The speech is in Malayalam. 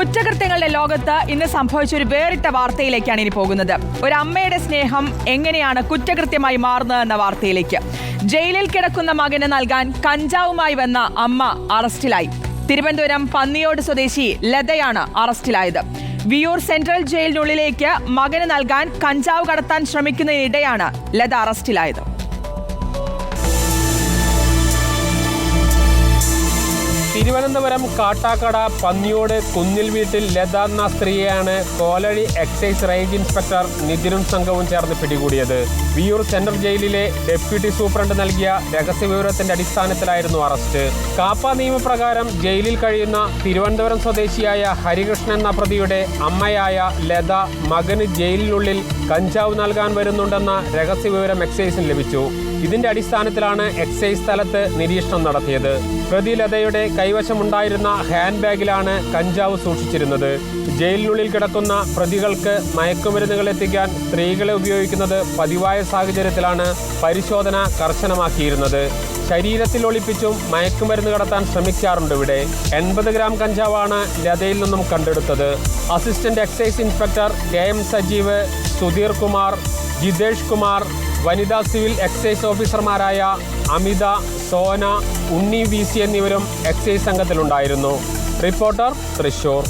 കുറ്റകൃത്യങ്ങളുടെ ലോകത്ത് ഇന്ന് സംഭവിച്ചൊരു വേറിട്ട വാർത്തയിലേക്കാണ് ഇനി പോകുന്നത്. ഒരു അമ്മയുടെ സ്നേഹം എങ്ങനെയാണ് കുറ്റകൃത്യമായി മാറുന്നതെന്ന വാർത്തയിലേക്ക്. ജയിലിൽ കിടക്കുന്ന മകന് നൽകാൻ കഞ്ചാവുമായി വന്ന അമ്മ അറസ്റ്റിലായി. തിരുവനന്തപുരം പന്നിയോട് സ്വദേശി ലതയാണ് അറസ്റ്റിലായത്. വിയൂർ സെൻട്രൽ ജയിലിനുള്ളിലേക്ക് മകന് നൽകാൻ കഞ്ചാവ് കടത്താൻ ശ്രമിക്കുന്നതിനിടെയാണ് ലത അറസ്റ്റിലായത്. തിരുവനന്തപുരം കാട്ടാക്കട പന്നിയോട് കുന്നിൽ വീട്ടിൽ ലത എന്ന സ്ത്രീയെയാണ് കോലഴി എക്സൈസ് റേഞ്ച് ഇൻസ്പെക്ടർ നിതിനും സംഘവും ചേർന്ന് പിടികൂടിയത്. വിയൂർ സെൻട്രൽ ജയിലിലെ ഡെപ്യൂട്ടി സൂപ്രണ്ട് നൽകിയ രഹസ്യവിവരത്തിന്റെ അടിസ്ഥാനത്തിലായിരുന്നു അറസ്റ്റ്. കാപ്പ നിയമപ്രകാരം ജയിലിൽ കഴിയുന്ന തിരുവനന്തപുരം സ്വദേശിയായ ഹരികൃഷ്ണൻ എന്ന പ്രതിയുടെ അമ്മയായ ലത മകന് ജയിലിനുള്ളിൽ കഞ്ചാവ് നൽകാൻ വരുന്നുണ്ടെന്ന രഹസ്യവിവരം എക്സൈസിന് ലഭിച്ചു. ഇതിന്റെ അടിസ്ഥാനത്തിലാണ് എക്സൈസ് സ്ഥലത്ത് നിരീക്ഷണം നടത്തിയത്. പ്രതി ലതയുടെ കൈവശമുണ്ടായിരുന്ന ഹാൻഡ് ബാഗിലാണ് കഞ്ചാവ് സൂക്ഷിച്ചിരുന്നത്. ജയിലിനുള്ളിൽ കിടക്കുന്ന പ്രതികൾക്ക് മയക്കുമരുന്നുകൾ എത്തിക്കാൻ സ്ത്രീകളെ ഉപയോഗിക്കുന്നത് പതിവായ സാഹചര്യത്തിലാണ് പരിശോധന കർശനമാക്കിയിരുന്നത്. ശരീരത്തിൽ ഒളിപ്പിച്ചും മയക്കുമരുന്ന് കടത്താൻ ശ്രമിക്കാറുണ്ട്. ഇവിടെ 80 ഗ്രാം കഞ്ചാവാണ് ലതയിൽ നിന്നും കണ്ടെടുത്തത്. Assistant excise inspector KM Sajeev, Sudheer Kumar, Jithesh Kumar, വനിതാ സിവിൽ എക്സൈസ് ഓഫീസർമാരായ അമിത, സോന, ഉണ്ണി VC എന്നിവരും എക്സൈസ് സംഘത്തിലുണ്ടായിരുന്നു. റിപ്പോർട്ടർ, തൃശൂർ.